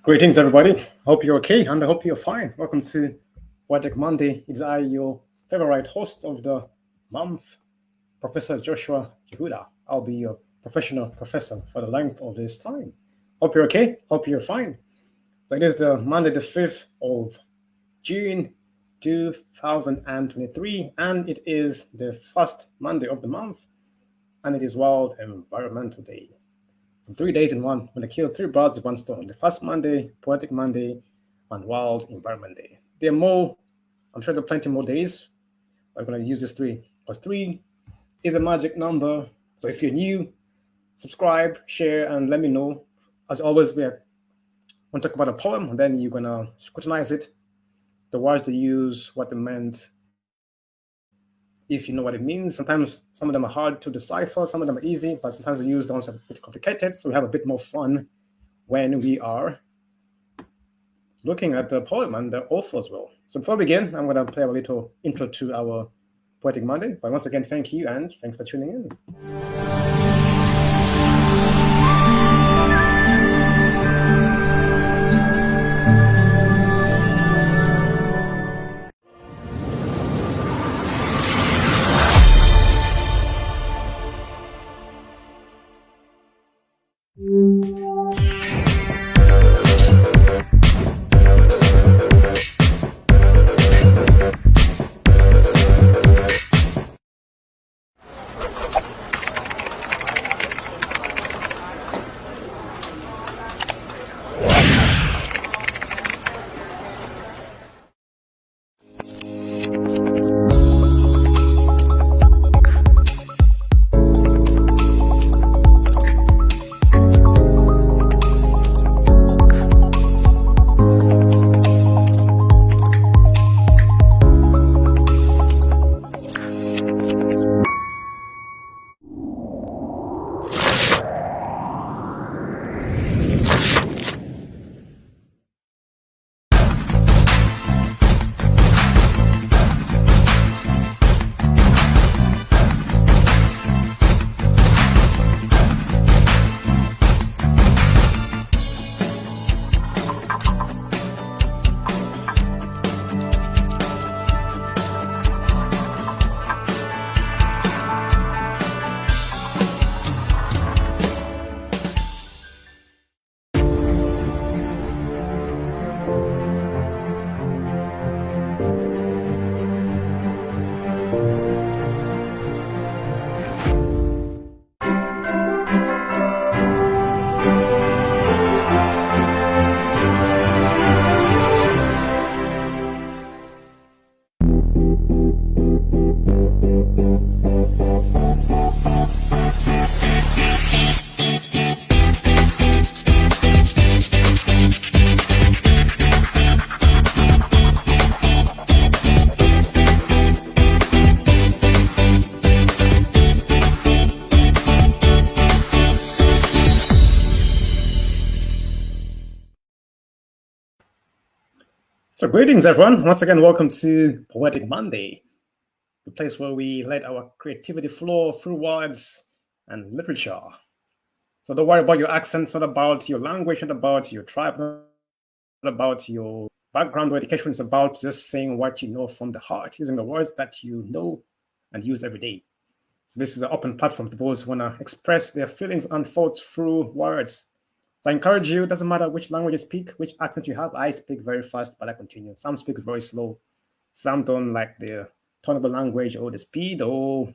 Greetings, everybody. Hope you're okay, and I hope you're fine. Welcome to Poetic Monday. It's I, your favorite host of the month, Professor Joshua Yehuda. I'll be your professional professor for the length of this time. Hope you're okay. Hope you're fine. So it is the Monday, the 5th of June, 2023, and it is the first Monday of the month, and it is World Environmental Day. 3 days in one, when I kill three birds with one stone. The first Monday, Poetic Monday, and World Environment Day. There are more, I'm sure there are plenty more days. I'm going to use this three, because three is a magic number. So if you're new, subscribe, share, and let me know. As always, we want to talk about a poem, and then you're going to scrutinize it, the words they use, what they meant, if you know what it means. Sometimes some of them are hard to decipher, some of them are easy, but sometimes we use the ones that are a bit complicated, so we have a bit more fun when we are looking at the poem and the author as well. So before we begin, I'm going to play a little intro to our Poetic Monday. But once again, thank you, and thanks for tuning in. So greetings, everyone. Once again, welcome to Poetic Monday, the place where we let our creativity flow through words and literature. So don't worry about your accents, not about your language, not about your tribe, not about your background or education. It's about just saying what you know from the heart, using the words that you know and use every day. So this is an open platform to those who want to express their feelings and thoughts through words. So I encourage you, it doesn't matter which language you speak, which accent you have. I speak very fast, but I continue. Some speak very slow. Some don't like the tone of the language or the speed or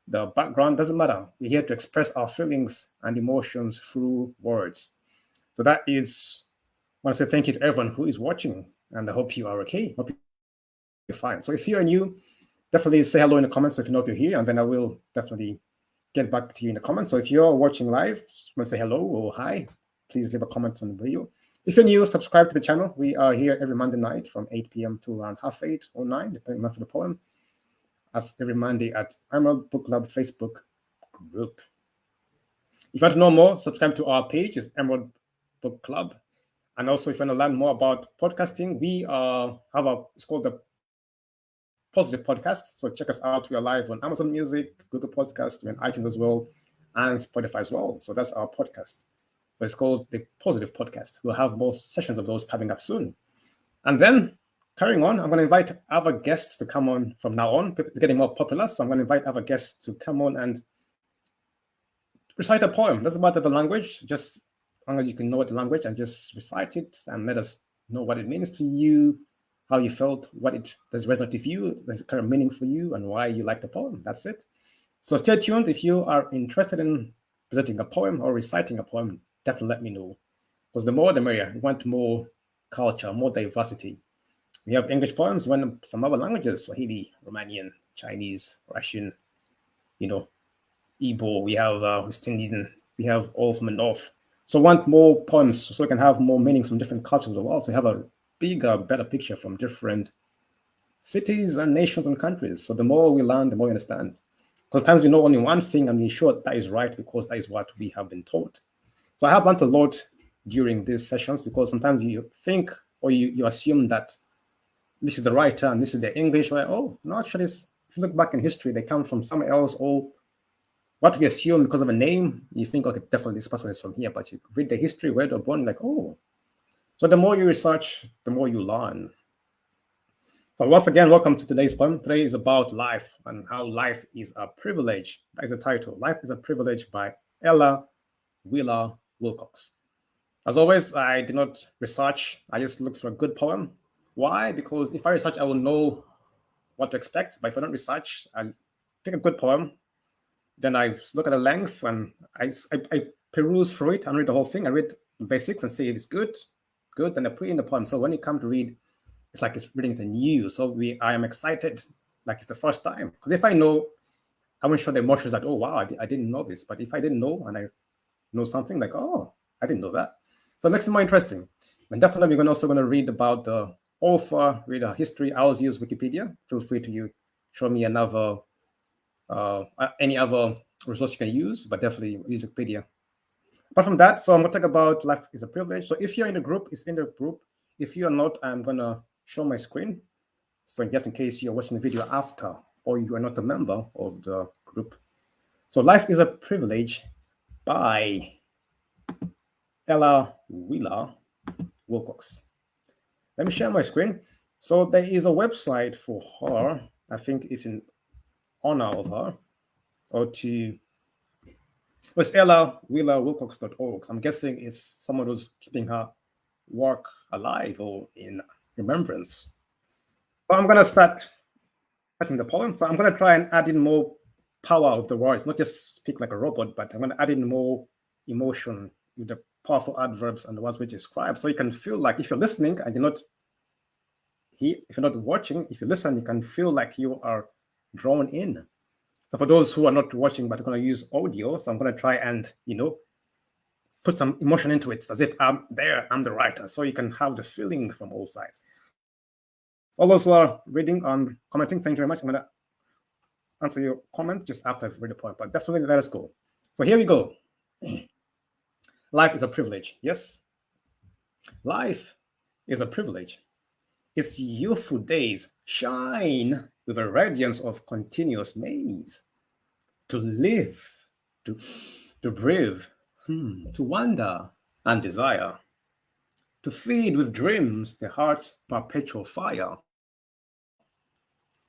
the background. Doesn't matter. We're here to express our feelings and emotions through words. So that is, I want to say thank you to everyone who is watching, and I hope you are okay. Hope you're fine. So if you are new, definitely say hello in the comments if you know if you're here, and then I will definitely get back to you in the comments. So if you're watching live, just want to say hello or hi, please leave a comment on the video. If you're new, subscribe to the channel. We are here every Monday night from 8 p.m. to around 8:30 or 9, depending on the poem, as every Monday at Emerald Book Club Facebook group. If you want to know more, subscribe to our page, it's Emerald Book Club. And also, if you want to learn more about podcasting, we it's called the Positive Podcast. So check us out. We are live on Amazon Music, Google Podcasts, and iTunes as well, and Spotify as well. So that's our podcast. So it's called the Positive Podcast. We'll have more sessions of those coming up soon. And then carrying on, I'm going to invite other guests to come on from now on. It's getting more popular, so I'm going to invite other guests to come on and recite a poem. Doesn't matter the language, just as long as you can know the language and just recite it and let us know what it means to you, how you felt, what it does resonate with you, the kind of meaning for you, and why you like the poem. That's it. So stay tuned. If you are interested in presenting a poem or reciting a poem, definitely let me know. Because the more the merrier. We want more culture, more diversity. We have English poems, when some other languages, Swahili, Romanian, Chinese, Russian, Igbo, we have West Indian, we have all from the north. So we want more poems so we can have more meanings from different cultures of the world. So we have a bigger, better picture from different cities and nations and countries. So the more we learn, the more we understand. Sometimes we know only one thing and we're sure that is right because that is what we have been taught. So I have learned a lot during these sessions because sometimes you think or you assume that this is the writer and this is the English. Like, oh, no, actually, if you look back in history, they come from somewhere else, or what we assume because of a name, you think, okay, definitely this person is from here, but you read the history, where they're born, like, oh. So the more you research, the more you learn. So once again, welcome to today's poem. Today is about life and how life is a privilege. That is the title. Life is a Privilege by Ella Wheeler Wilcox. As always, I did not research. I just looked for a good poem. Why? Because if I research, I will know what to expect. But if I don't research, I pick a good poem. Then I look at the length and I peruse through it and read the whole thing. I read the basics and see if it's good, then I put in the poem. So when you come to read, it's like it's reading it anew. So I am excited, like it's the first time. Because if I know, I won't show the emotions that, oh, wow, I didn't know this. But if I didn't know and I know something, like, oh, I didn't know that. So it makes it more interesting. And definitely we're also going to read about the author, read her history. I always use Wikipedia. Feel free to show me another any other resource you can use, but definitely use Wikipedia. Apart from that, so I'm going to talk about life is a privilege. So if you're in the group, it's in the group. If you're not, I'm going to show my screen. So just in case you're watching the video after or you are not a member of the group. So Life is a Privilege by Ella Wheeler Wilcox. Let me share my screen. So there is a website for her. I think it's in honor of her, or it's ellawheelerwilcox.org. I'm guessing it's someone who's keeping her work alive or in remembrance. But I'm going to start writing the poem. So I'm going to try and add in more power of the words, not just speak like a robot, but I'm going to add in more emotion with the powerful adverbs and the ones which describe. So you can feel like if you're listening and if you're not watching, if you listen, you can feel like you are drawn in. So for those who are not watching but are going to use audio, so I'm going to try and, put some emotion into it as if I'm there, I'm the writer. So you can have the feeling from all sides. All those who are reading and commenting, thank you very much. I'm going to answer your comment just after I've read the point, but definitely let us go. So here we go. Life is a privilege. Yes, life is a privilege. Its youthful days shine with a radiance of continuous maze. To live, to breathe, to wonder and desire. To feed with dreams the heart's perpetual fire.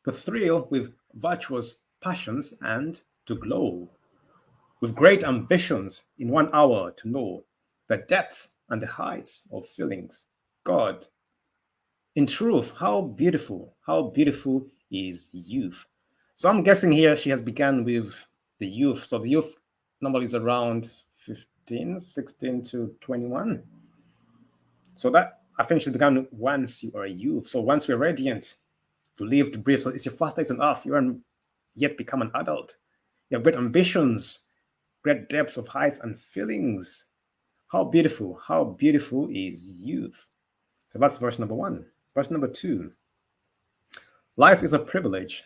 To thrill with virtuous passions and to glow. With great ambitions in 1 hour to know the depths and the heights of feelings. God, in truth, how beautiful is youth. So I'm guessing here she has begun with the youth. So the youth normally is around 16 to 21. So that I think she's begun once you are a youth. So once you're radiant to live, to breathe. So it's your first days on earth. You haven't yet become an adult. You have great ambitions, great depths of heights and feelings. How beautiful is youth. So that's verse number 1. Verse number 2. Life is a privilege.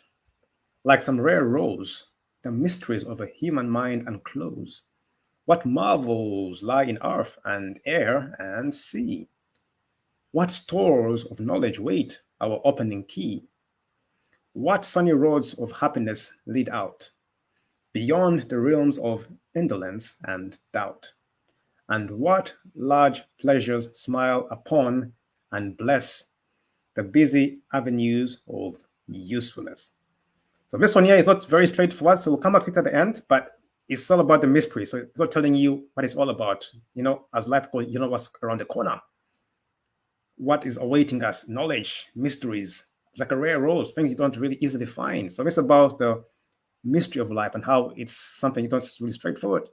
Like some rare rose, the mysteries of a human mind unclose. What marvels lie in earth and air and sea? What stores of knowledge wait our opening key? What sunny roads of happiness lead out, beyond the realms of indolence and doubt? And what large pleasures smile upon and bless the busy avenues of usefulness. So this one here is not very straightforward, so we'll come back to it at the end, but it's all about the mystery. So it's not telling you what it's all about. As life goes, you know what's around the corner. What is awaiting us? Knowledge, mysteries. It's like a rare rose, things you don't really easily find. So it's about the mystery of life and how it's something you don't really straightforward.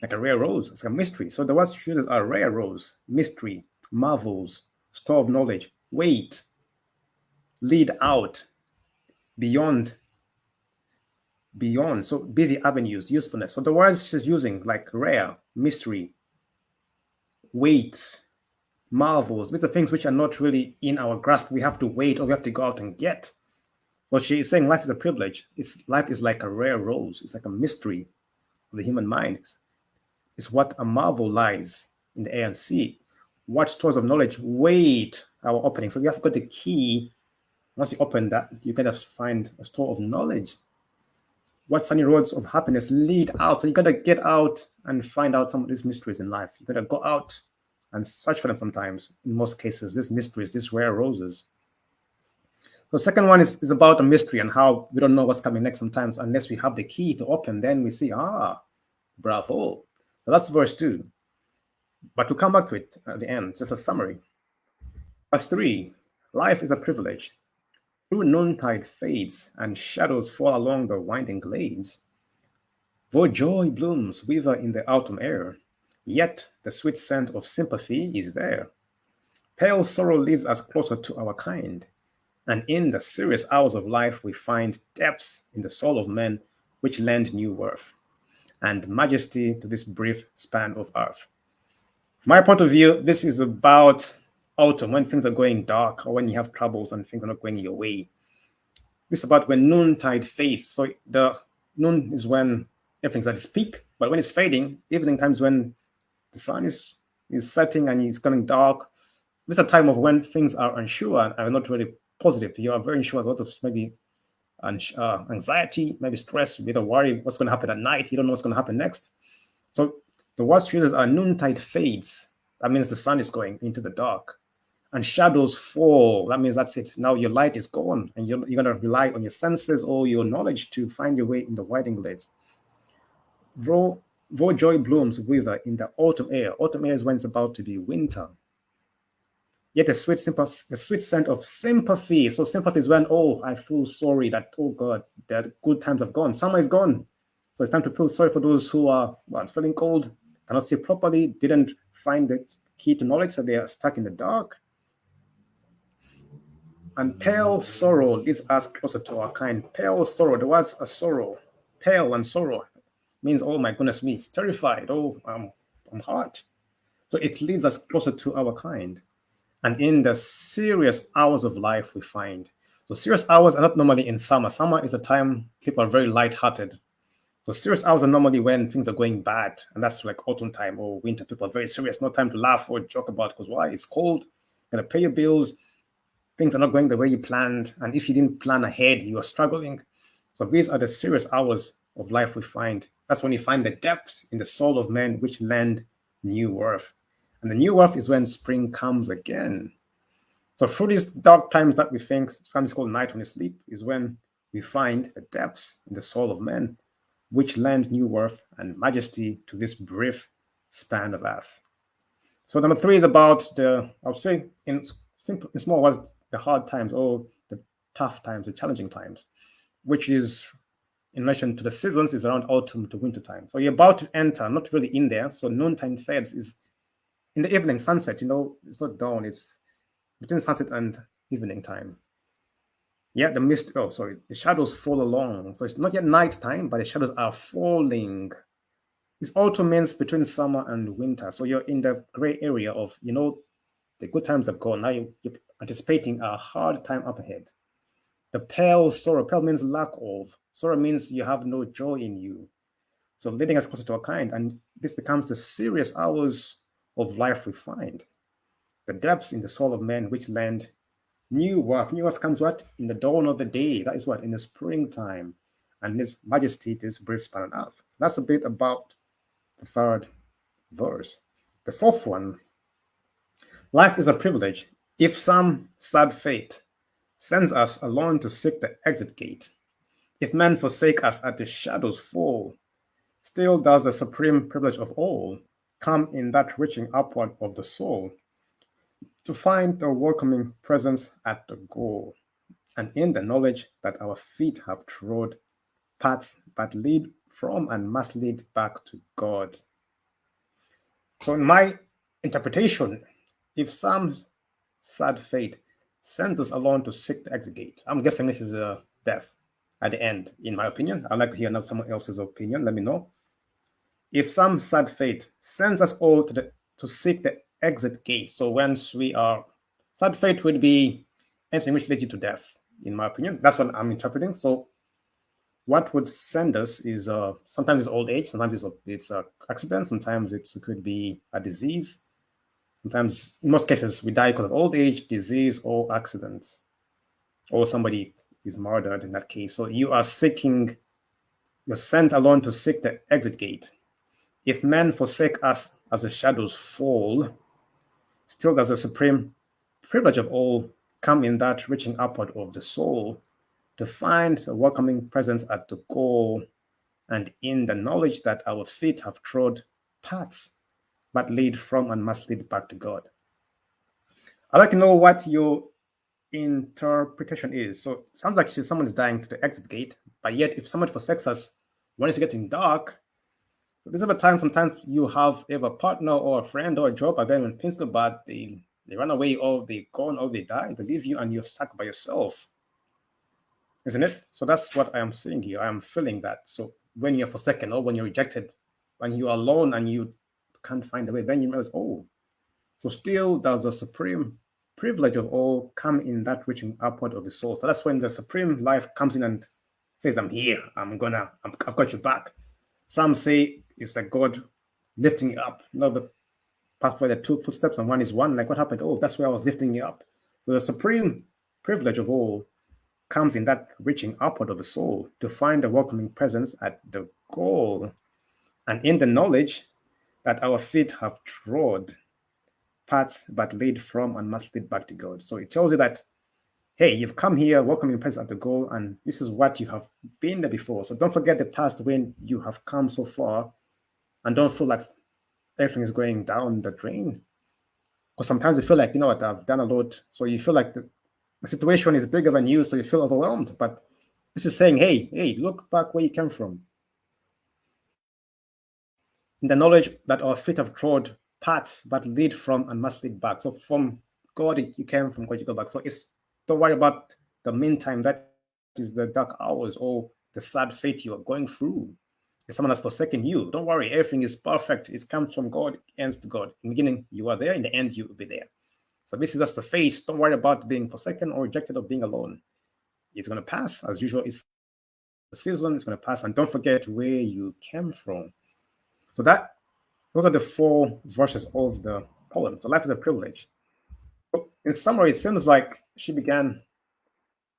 Like a rare rose, it's a mystery. So the words chooses are rare rose, mystery, marvels, store of knowledge, wait, lead out, beyond, so busy avenues, usefulness. So the words she's using, like rare, mystery, wait, marvels, these are things which are not really in our grasp. We have to wait or we have to go out and get. Well, she is saying life is a privilege. Life is like a rare rose. It's like a mystery of the human mind. It's what a marvel lies in the air and sea. What stores of knowledge wait our opening. So you have got the key. Once you open that, you kind of find a store of knowledge. What sunny roads of happiness lead out. So you gotta get out and find out some of these mysteries in life. You gotta go out and search for them sometimes. In most cases, these mysteries, these rare roses. The second one is about a mystery and how we don't know what's coming next sometimes unless we have the key to open. Then we see, bravo. So that's verse 2. But we'll come back to it at the end, just a summary. Verse 3, life is a privilege. Through noontide fades and shadows fall along the winding glades, though joy blooms wither in the autumn air, yet the sweet scent of sympathy is there. Pale sorrow leads us closer to our kind, and in the serious hours of life we find depths in the soul of men which lend new worth and majesty to this brief span of earth. From my point of view, this is about autumn, when things are going dark or when you have troubles and things are not going your way. This is about when noontide fades. So the noon is when everything's at its peak, but when it's fading, evening times when the sun is setting and it's going dark. This is a time of when things are unsure and are not really positive. You are very unsure, a lot of maybe anxiety, maybe stress, a bit of worry, what's going to happen at night. You don't know what's going to happen next. So the words chooses are noontide fades. That means the sun is going into the dark. And shadows fall. That means that's it. Now your light is gone, and you're going to rely on your senses or your knowledge to find your way in the winding glades. Though joy blooms wither in the autumn air. Autumn air is when it's about to be winter. Yet a sweet scent of sympathy. So sympathy is when, I feel sorry that, oh God, the good times have gone. Summer is gone. So it's time to feel sorry for those who are feeling cold, cannot see properly, didn't find the key to knowledge, so they are stuck in the dark. And pale sorrow leads us closer to our kind. Pale sorrow, the words are sorrow. Pale and sorrow means, oh my goodness me, it's terrified. I'm hurt. So it leads us closer to our kind. And in the serious hours of life we find. So serious hours are not normally in summer. Summer is a time people are very light-hearted. So serious hours are normally when things are going bad. And that's like autumn time or winter. People are very serious. No time to laugh or joke about, because why? It's cold. You're going to pay your bills. Things are not going the way you planned. And if you didn't plan ahead, you are struggling. So these are the serious hours of life we find. That's when you find the depths in the soul of men which lend new worth. And the new worth is when spring comes again. So through these dark times that we think sometimes called night when we sleep is when we find the depths in the soul of men which lend new worth and majesty to this brief span of earth. So number 3 is about I'll say in small words, the hard times or the tough times, the challenging times, which is in relation to the seasons is around autumn to winter time. So you're about to enter, not really in there. So noontime fades is in the evening, sunset, it's not dawn, it's between sunset and evening time. Yeah, the shadows fall along. So it's not yet night time, but the shadows are falling. This autumn means between summer and winter. So you're in the gray area of, the good times have gone. Now you're anticipating a hard time up ahead. The pale sorrow. Pale means lack of. Sorrow means you have no joy in you. So leading us closer to our kind. And this becomes the serious hours of life we find. The depths in the soul of men which lend new worth. New worth comes what? In the dawn of the day. That is what? In the springtime. And this majesty, this brief span on earth. That's a bit about the third verse. The fourth one, life is a privilege. If some sad fate sends us alone to seek the exit gate, if men forsake us at the shadow's fall, still does the supreme privilege of all come in that reaching upward of the soul to find the welcoming presence at the goal, and in the knowledge that our feet have trod paths that lead from and must lead back to God. So, in my interpretation, if some sad fate sends us along to seek the exit gate, I'm guessing this is a death at the end, in my opinion. I'd like to hear someone else's opinion. Let me know. If some sad fate sends us all to seek the exit gate, so once we are, sad fate would be anything which leads you to death, in my opinion. That's what I'm interpreting. So what would send us is sometimes it's old age, sometimes it's accident, sometimes it could be a disease. Sometimes, in most cases, we die because of old age, disease, or accidents, or somebody is murdered in that case. So you're sent alone to seek the exit gate. If men forsake us as the shadows fall, still does the supreme privilege of all come in that reaching upward of the soul to find a welcoming presence at the goal, and in the knowledge that our feet have trod paths that lead from and must lead back to God. I'd like to know what your interpretation is. So it sounds like someone is dying to the exit gate, but yet if someone forsakes us when it's getting dark, so this is a time sometimes you have a partner or a friend or a job, but then when things go bad, they run away or they go or they die, they leave you and you're stuck by yourself. Isn't it? So that's what I am seeing here. I am feeling that. So when you're forsaken or when you're rejected, when you're alone and you can't find a way, then you realize, oh, so still does the supreme privilege of all come in that reaching upward of the soul. So that's when the supreme life comes in and says, I'm here. I've got your back. Some say it's like God lifting you up. You know, the pathway, the two footsteps, and one is one. Like what happened? Oh, that's where I was lifting you up. So the supreme privilege of all comes in that reaching upward of the soul to find a welcoming presence at the goal, and in the knowledge that our feet have trod paths that lead from and must lead back to God. So it tells you that, hey, you've come here, welcoming presence at the goal, and this is what you have been there before. So don't forget the past when you have come so far, and don't feel like everything is going down the drain. Because sometimes you feel like, you know what, I've done a lot. So you feel like the situation is bigger than you, so you feel overwhelmed. But this is saying, hey, look back where you came from. In the knowledge that our feet have trod paths that lead from and must lead back. So from God you came, from God you go back. So don't worry about the meantime. That is the dark hours or the sad fate you are going through. If someone has forsaken you, don't worry. Everything is perfect. It comes from God, ends to God. In the beginning, you are there. In the end, you will be there. So this is just the phase. Don't worry about being forsaken or rejected or being alone. It's going to pass. As usual, it's the season. It's going to pass. And don't forget where you came from. So those are the 4 verses of the poem. So life is a privilege. So in summary, it seems like she began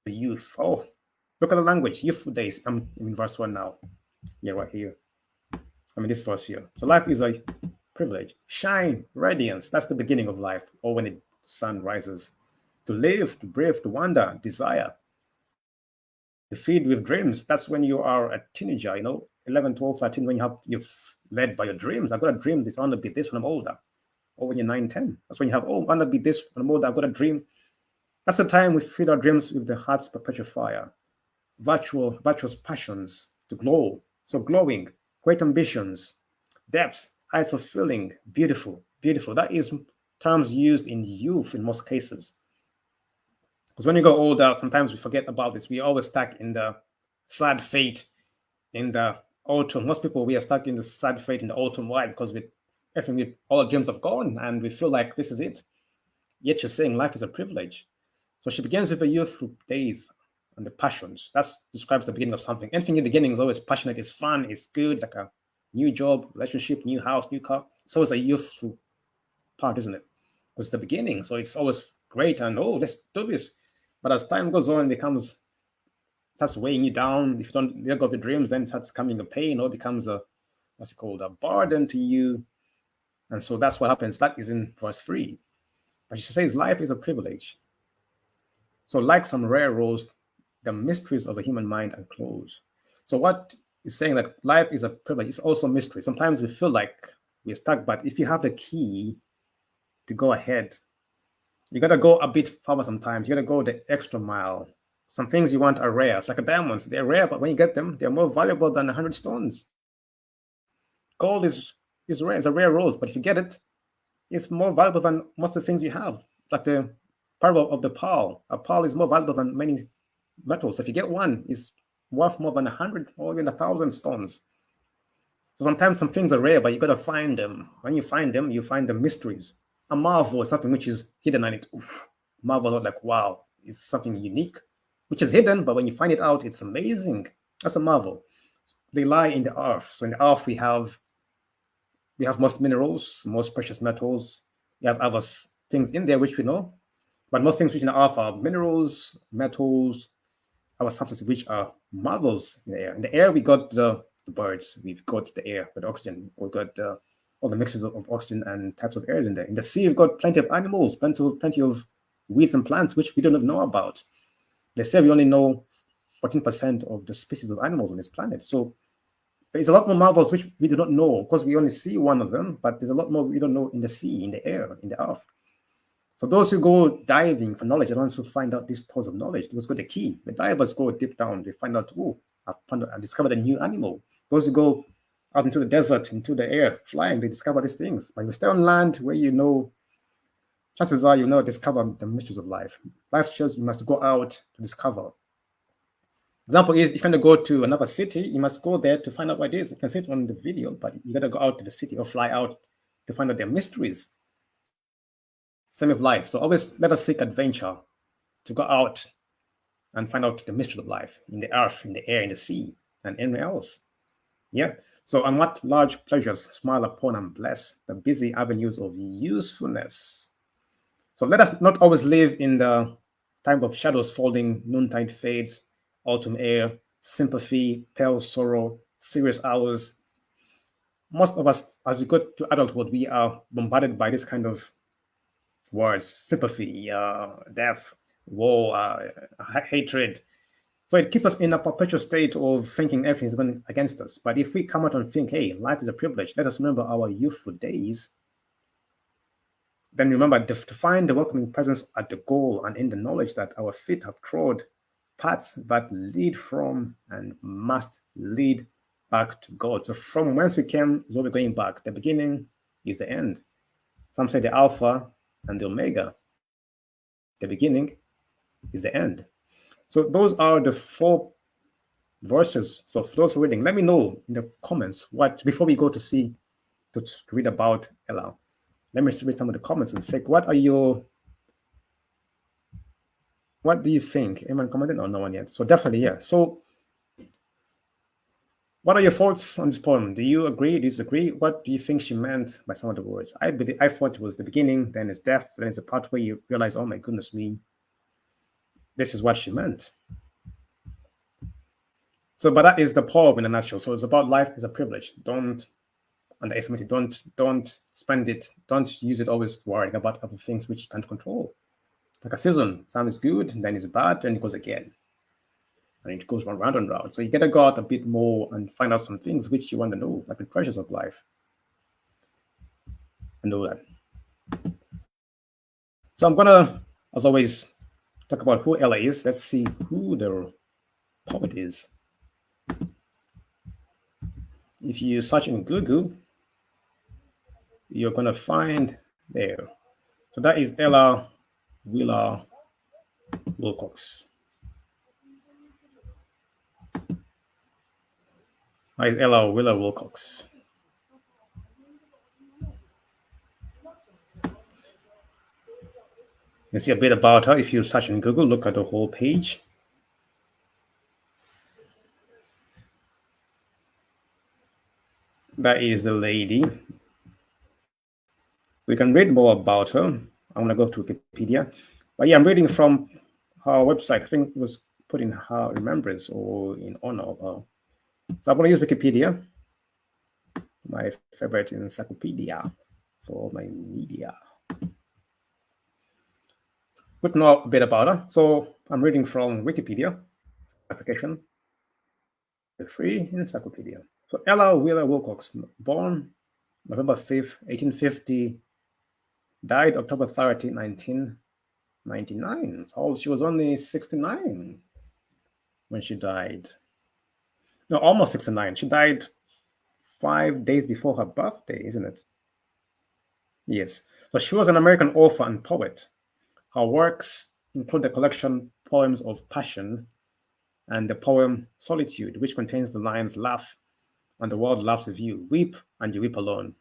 the youth. Oh, look at the language. Youthful days. I'm in verse 1 now. Yeah, right here. This verse here. So life is a privilege. Shine, radiance. That's the beginning of life, or when the sun rises. To live, to breathe, to wonder, desire. To feed with dreams. That's when you are a teenager, 11, 12, 13, when you're led by your dreams. I've got a dream this, I want to be this when I'm older. Or when you're 9, 10. That's when you have, I want to be this when I'm older. I've got a dream. That's the time we feed our dreams with the heart's perpetual fire. Virtuous passions to glow. So glowing, great ambitions, depths, eyes of feeling, beautiful. That is terms used in youth in most cases. Because when you go older, sometimes we forget about this. We always stuck in the sad fate in the autumn. Most people, we are stuck in the sad fate in the autumn. Why? Because all our dreams have gone and we feel like this is it. Yet you're saying life is a privilege. So she begins with the youthful days and the passions. That describes the beginning of something. Anything in the beginning is always passionate, it's fun, it's good, like a new job, relationship, new house, new car. It's always a youthful part, isn't it? Because it's the beginning. So it's always great and, let's do this. But as time goes on, it starts weighing you down. If you don't let go of your dreams, then it starts becoming a pain or becomes a burden to you. And so that's what happens. That is in verse 3. But she says, life is a privilege. So, like some rare rose, the mysteries of the human mind are closed. So, what is saying that life is a privilege? It's also a mystery. Sometimes we feel like we're stuck, but if you have the key to go ahead, you got to go a bit farther sometimes. You got to go the extra mile. Some things you want are rare. It's like diamonds. They're rare, but when you get them, they're more valuable than 100 stones. Gold is rare. It's a rare rose, but if you get it, it's more valuable than most of the things you have. Like the parable of the pearl. A pearl is more valuable than many metals. If you get one, it's worth more than 100 or even 1,000 stones. So sometimes some things are rare, but you got to find them. When you find them, you find the mysteries. A marvel is something which is hidden and it marvel, like wow, it's something unique, which is hidden, but when you find it out, it's amazing. That's a marvel. They lie in the earth. So in the earth we have most minerals, most precious metals. We have other things in there which we know, but most things which in the earth are minerals, metals, our substances which are marvels in the air. In the air we got the birds, we've got the air with oxygen, we've got all the mixtures of oxygen and types of airs in there. In the sea we've got plenty of animals, plenty of weeds and plants which we don't even know about. They say we only know 14% of the species of animals on this planet. So there's a lot more marvels which we do not know because we only see one of them, but there's a lot more we don't know in the sea, in the air, in the earth. So those who go diving for knowledge are the ones who find out these stores of knowledge. Those got the key. The divers go deep down. They find out, I discovered a new animal. Those who go out into the desert, into the air, flying, they discover these things. When you stay on land where you know, chances are you know discover the mysteries of life. Life shows you must go out to discover. Example is, if you want to go to another city, you must go there to find out what it is. You can see it on the video, but you got to go out to the city or fly out to find out their mysteries. Same with life. So always let us seek adventure to go out and find out the mysteries of life in the earth, in the air, in the sea, and anywhere else. Yeah. So, and what large pleasures smile upon and bless the busy avenues of usefulness. So let us not always live in the time of shadows falling, noontide fades, autumn air, sympathy, pale sorrow, serious hours. Most of us, as we go to adulthood, we are bombarded by this kind of words: sympathy, death, war, hatred. So it keeps us in a perpetual state of thinking everything is going against us. But if we come out and think, hey, life is a privilege, let us remember our youthful days. Then remember to find the welcoming presence at the goal and in the knowledge that our feet have trod paths that lead from and must lead back to God. So from whence we came is where we're going back. The beginning is the end. Some say the Alpha and the Omega. The beginning is the end. So those are the 4 verses. So for those reading, let me know in the comments what, before we go to read about Ella. Let me read some of the comments and say, what do you think? Anyone commented? No, no one yet. So definitely, yeah. So what are your thoughts on this poem? Do you agree? Disagree? What do you think she meant by some of the words? I thought it was the beginning, then it's death, then it's the part where you realize, oh my goodness me, this is what she meant. So, but that is the poem in a nutshell. So it's about life is a privilege. Don't underestimate it. Don't spend it. Don't use it always worrying about other things which you can't control. It's like a season. Some is good, then it's bad, then it goes again. And it goes round and round. So you gotta go out a bit more and find out some things which you want to know, like the pressures of life. And all that. So I'm gonna, as always, talk about who Ella is. Let's see who the poet is. If you search in Google, you're gonna find there. So that is Ella Wheeler Wilcox. That is Ella Wheeler Wilcox. You can see a bit about her if you search in Google, look at the whole page. That is the lady. We can read more about her. I'm gonna go to Wikipedia. But yeah, I'm reading from her website. I think it was put in her remembrance or in honor of her. So I'm gonna use Wikipedia, my favorite encyclopedia. for my media. Good to know a bit about her. So I'm reading from Wikipedia application, the free encyclopedia. So Ella Wheeler Wilcox, born November 5th, 1850, died October 30, 1999. So she was only 69 when she died. No, almost 69. She died 5 days before her birthday, isn't it? Yes. So she was an American author and poet. Her works include the collection Poems of Passion and the poem Solitude, which contains the lines Laugh and the world laughs with you, weep and you weep alone.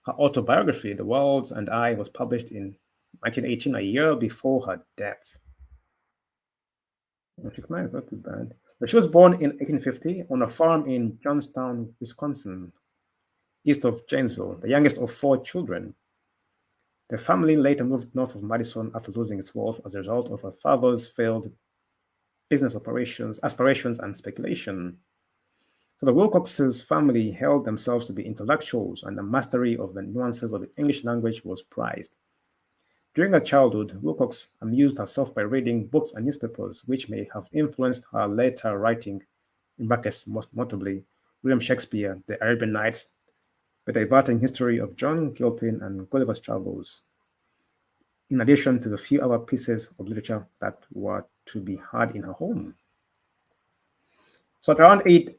Her autobiography, The World and I, was published in 1918, a year before her death. Which is nice, not too bad. But she was born in 1850 on a farm in Johnstown, Wisconsin, east of Janesville, the youngest of four children. The family later moved north of Madison after losing its wealth as a result of her father's failed business aspirations, and speculation. So the Wilcox's family held themselves to be intellectuals, and the mastery of the nuances of the English language was prized. During her childhood, Wilcox amused herself by reading books and newspapers, which may have influenced her later writing, in brackets most notably William Shakespeare, The Arabian Nights, The Diverting History of John Gilpin, and Gulliver's Travels, in addition to the few other pieces of literature that were to be had in her home. So at around the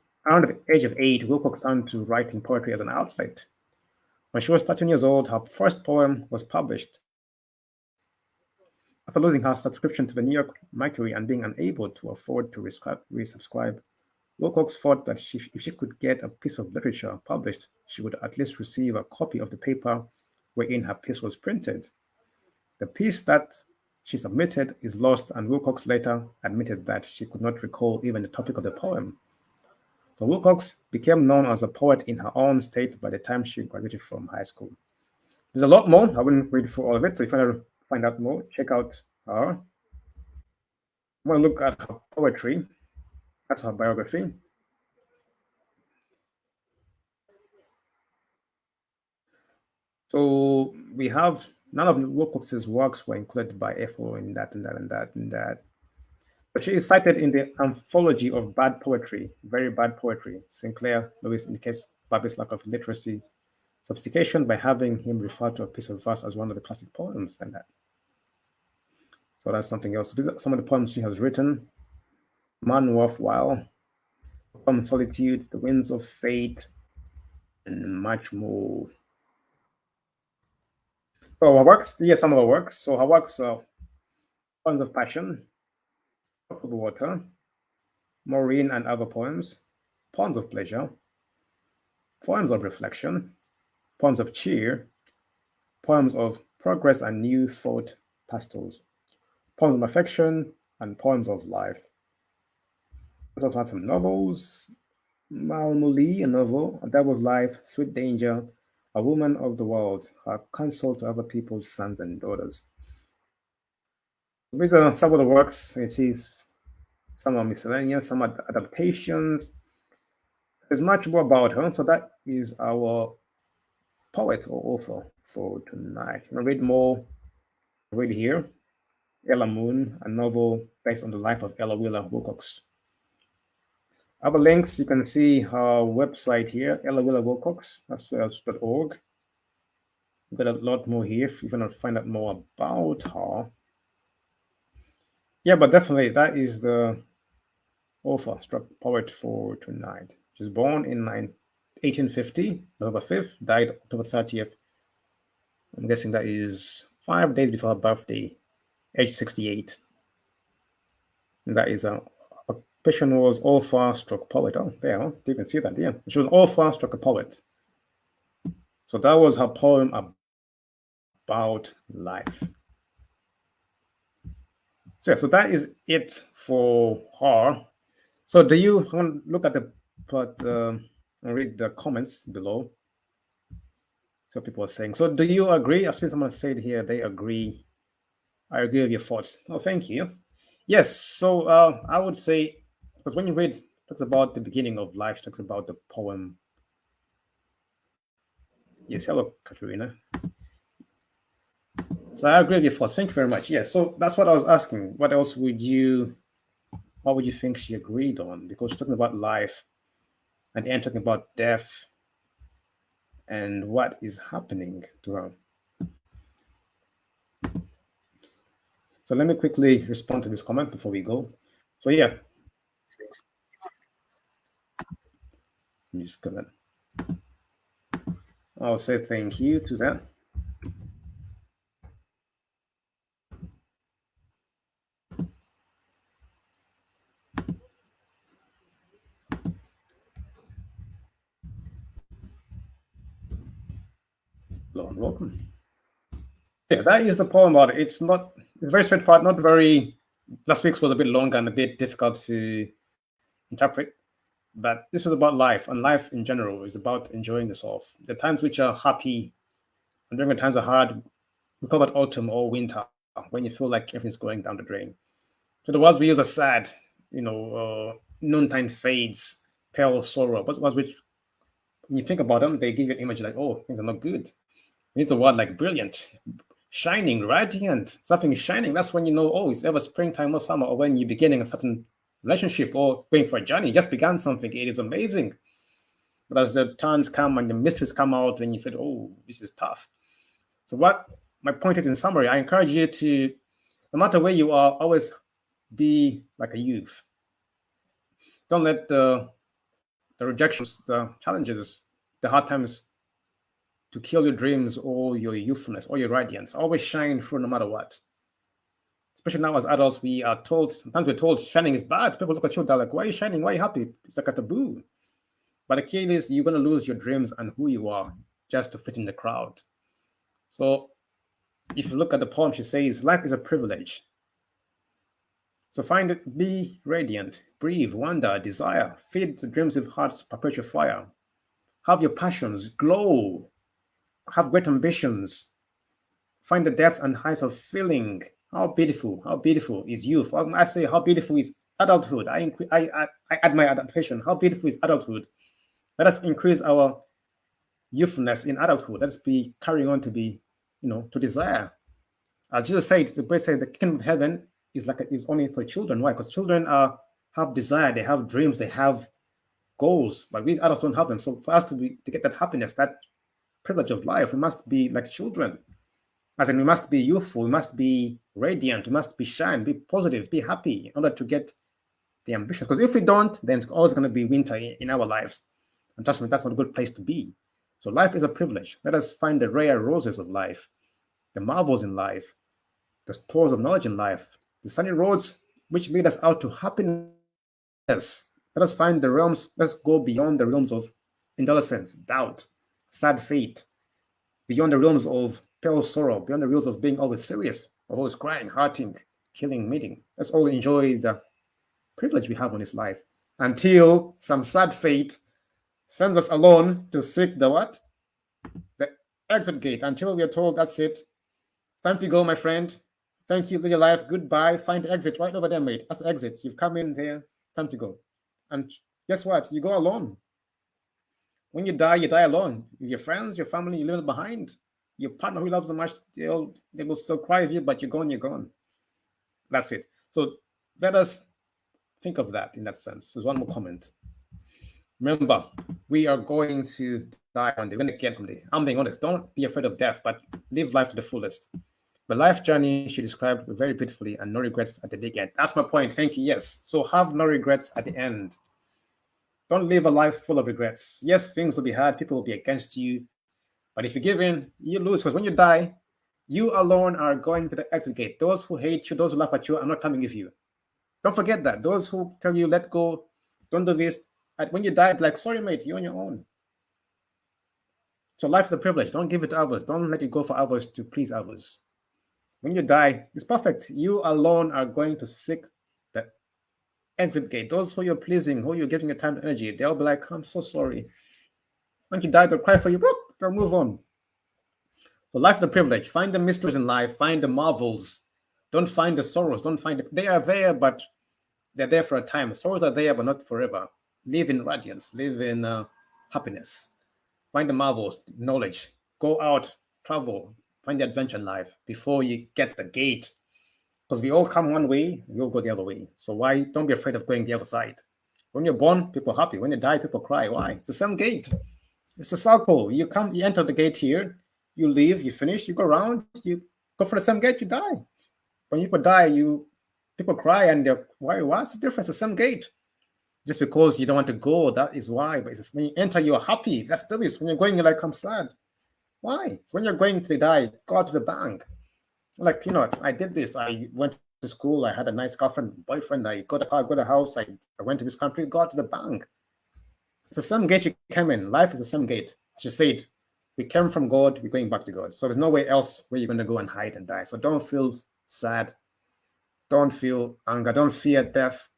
age of 8, Wilcox turned to writing poetry as an outlet. When she was 13 years old, her first poem was published. After losing her subscription to the New York Mercury and being unable to afford to resubscribe, Wilcox thought that if she could get a piece of literature published, she would at least receive a copy of the paper wherein her piece was printed. The piece that she submitted is lost, and Wilcox later admitted that she could not recall even the topic of the poem. So Wilcox became known as a poet in her own state by the time she graduated from high school. There's a lot more. I wouldn't read through all of it. So if you want to find out more, check out her. I want to look at her poetry. That's her biography. So we have none of Wilcox's works were included by FO in that and that and that and that. But she is cited in the Anthology of Bad Poetry, Very Bad Poetry. Sinclair Lewis indicates Barby's lack of literacy sophistication by having him refer to a piece of verse as one of the classic poems and that. So that's something else. These are some of the poems she has written. Man Worthwhile, Poem Solitude, The Winds of Fate, and much more. So her works, some of her works. So her works are Poems of Passion, Drop of Water, Maureen and Other Poems, Poems of Pleasure, Poems of Reflection, Poems of Cheer, Poems of Progress and New Thought Pastels, Poems of Affection, and Poems of Life. We also had some novels. Malmuli, a novel, A Devil's Life, Sweet Danger, A Woman of the World, Her Counsel to Other People's Sons and Daughters. These are some of the works. It is some are miscellaneous, some are adaptations. There's much more about her. So that is our poet or author for tonight. You want to read more? Read here. Ella Moon, a novel based on the life of Ella Wheeler Wilcox. Other links, you can see her website here, Ella Wheeler Wilcox, that's.org. We've got a lot more here if you want to find out more about her. Yeah, but definitely that is the author, struck poet for tonight. She was born in 1850, November 5th, died October 30th. I'm guessing that is 5 days before her birthday, age 68. And that is a patient was author, struck poet. Oh, there, you can see that, yeah. She was author, struck a poet. So that was her poem about life. So that is it for her. So do you want to look at the and read the comments below? So people are saying. So do you agree? I've seen someone said here they agree. I agree with your thoughts. Oh, thank you. Yes. So I would say because when you read, it talks about the beginning of life, talks about the poem. Yes, hello, Katerina. So I agree with you first. Thank you very much. Yes, so that's what I was asking. What would you think she agreed on? Because she's talking about life and then talking about death and what is happening to her. So let me quickly respond to this comment before we go. So yeah, I'm just gonna. I'll say thank you to that. Hello and welcome. Yeah, that is the problem about it. It's very straightforward, not very. Last week's was a bit long and a bit difficult to interpret, but this was about life, and life in general is about enjoying yourself. The times which are happy and during the times are hard, we call it autumn or winter, when you feel like everything's going down the drain. So the words we use are sad, noontime fades, pale sorrow. But words which, when you think about them, they give you an image like, oh, things are not good. Use the word like brilliant, shining, radiant, something is shining. That's when you know, oh, it's ever springtime or summer, or when you're beginning a certain relationship or going for a journey. You just began something. It is amazing. But as the turns come and the mysteries come out, and you feel, oh, this is tough. So what my point is, in summary, I encourage you to, no matter where you are, always be like a youth. Don't let the rejections, the challenges, the hard times to kill your dreams or your youthfulness or your radiance. Always shine through no matter what. Especially now as adults, we are told, sometimes we're told shining is bad. People look at you, they're like, why are you shining? Why are you happy? It's like a taboo. But the key is you're going to lose your dreams and who you are just to fit in the crowd. So if you look at the poem, she says, life is a privilege. So find it, be radiant, breathe, wonder, desire, feed the dreams of heart's perpetual fire. Have your passions, glow, have great ambitions, find the depths and heights of feeling. How beautiful is youth. I say, how beautiful is adulthood. I add my adaptation. How beautiful is adulthood. Let us increase our youthfulness in adulthood. Let us be carrying on to be, to desire. As Jesus said, the Bible says the kingdom of heaven is only for children. Why? Because children have desire, they have dreams, they have goals, but we adults don't have them. So for us to get that happiness, that privilege of life, we must be like children. As in, we must be youthful, we must be radiant, we must be shine, be positive, be happy in order to get the ambition. Because if we don't, then it's always going to be winter in our lives. And trust me, that's not a good place to be. So life is a privilege. Let us find the rare roses of life, the marvels in life, the stores of knowledge in life, the sunny roads which lead us out to happiness. Let us find the realms, let's go beyond the realms of adolescence, doubt, sad fate, beyond the realms of pale sorrow, beyond the realms of being always serious, always crying, hurting, killing, meeting. Let's all enjoy the privilege we have on this life until some sad fate sends us alone to seek the what? The exit gate, until we are told that's it. It's time to go, my friend. Thank you, live your life. Goodbye. Find the exit right over there, mate. That's the exit. You've come in there. Time to go. And guess what? You go alone. When you die alone. Your friends, your family, you leave it behind. Your partner who loves you much, they will still cry with you, but you're gone. That's it. So let us think of that in that sense. There's one more comment. Remember, we are going to die one day. We're going to get someday. I'm being honest. Don't be afraid of death, but live life to the fullest. The life journey she described very beautifully, and no regrets at the big end. That's my point. Thank you. Yes. So have no regrets at the end. Don't live a life full of regrets. Yes, things will be hard. People will be against you. But if you give in, you lose. Because when you die, you alone are going to the exit gate. Those who hate you, those who laugh at you, are not coming with you. Don't forget that. Those who tell you, let go, don't do this. When you die, like, sorry, mate, you're on your own. So life is a privilege. Don't give it to others. Don't let it go for others to please others. When you die, it's perfect. You alone are going to seek the exit gate. Those who you're pleasing, who you're giving your time and energy, they'll be like, I'm so sorry. When you die, they'll cry for you. They'll move on. So life is a privilege. Find the mysteries in life. Find the marvels. Don't find the sorrows. They are there, but they're there for a time. Sorrows are there, but not forever. Live in radiance. Live in happiness. Find the marvels, knowledge. Go out, travel, find the adventure in life before you get to the gate. Because we all come one way, we all go the other way. So why don't be afraid of going the other side? When you're born, people are happy. When you die, people cry. Why? It's the same gate. It's a circle. You come, you enter the gate here, you leave, you finish, you go around, you go for the same gate, you die. When people die, people cry and they're why? What's the difference? The same gate. Just because you don't want to go, that is why. But it's when you enter, you're happy. That's the reason. When you're going, you're like, I'm sad. Why? It's when you're going to die, go to the bank. Like, I did this. I went to school. I had a nice girlfriend, boyfriend. I got a car, got a house. I went to this country, got to the bank. It's the same gate you came in. Life is the same gate. She said, we came from God, we're going back to God. So there's no way else where you're going to go and hide and die. So don't feel sad. Don't feel anger. Don't fear death.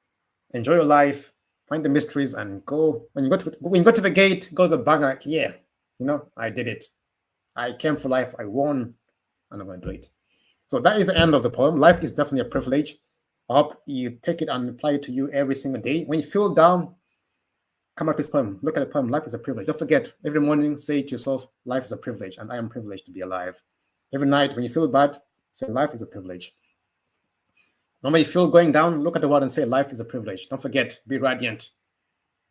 Enjoy your life. Find the mysteries and go. When you go to the gate, go to the bank like, yeah, I did it. I came for life. I won, and I'm going to do it. So that is the end of the poem. Life is definitely a privilege. I hope you take it and apply it to you every single day. When you feel down, come up with this poem. Look at the poem. Life is a privilege. Don't forget, every morning, say to yourself, life is a privilege, and I am privileged to be alive. Every night, when you feel bad, say, life is a privilege. When you feel going down, look at the world and say, life is a privilege. Don't forget, be radiant.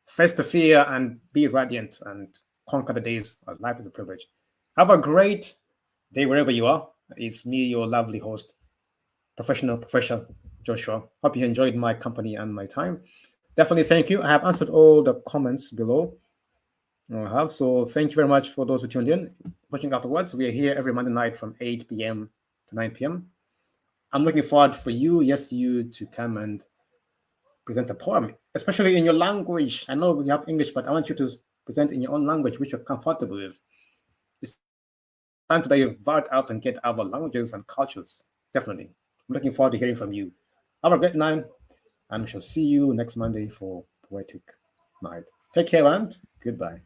Face the fear and be radiant and conquer the days. Life is a privilege. Have a great day wherever you are. It's me, your lovely host, Professional Joshua. Hope you enjoyed my company and my time. Definitely thank you. I have answered all the comments below. So thank you very much for those who tuned in. Watching afterwards, we are here every Monday night from 8 p.m. to 9 p.m. I'm looking forward for you, to come and present a poem, especially in your language. I know we have English, but I want you to present in your own language, which you're comfortable with. It's time to divert out and get other languages and cultures. Definitely. I'm looking forward to hearing from you. Have a great night, and we shall see you next Monday for Poetic Night. Take care and goodbye.